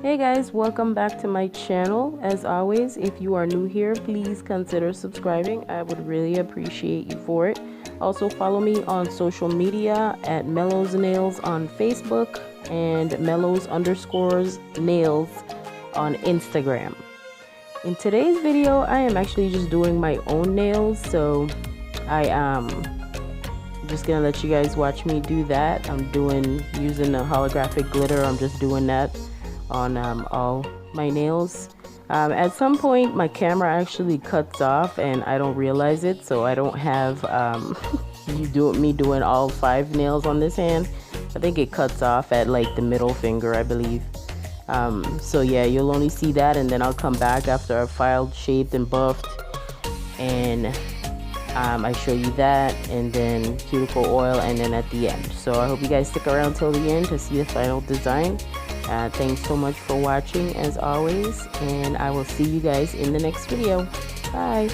Hey guys, welcome back to my channel. As always, if you are new here, please consider subscribing. I would really appreciate you for it. Also follow me on social media at Mello'Z Nailz on Facebook and Mello'Z_Nailz on Instagram. In today's video, I am actually just doing my own nails, so I am just gonna let you guys watch me do that. I'm using the holographic glitter. I'm just doing that on all my nails. At some point my camera actually cuts off and I don't realize it, so I don't have me doing all 5 nails on this hand. I think it cuts off at like the middle finger, I believe. So yeah, you'll only see that, and then I'll come back after I've filed, shaped, and buffed, and I show you that, and then cuticle oil, and then at the end. So I hope you guys stick around till the end to see the final design. Thanks so much for watching as always, and I will see you guys in the next video. Bye.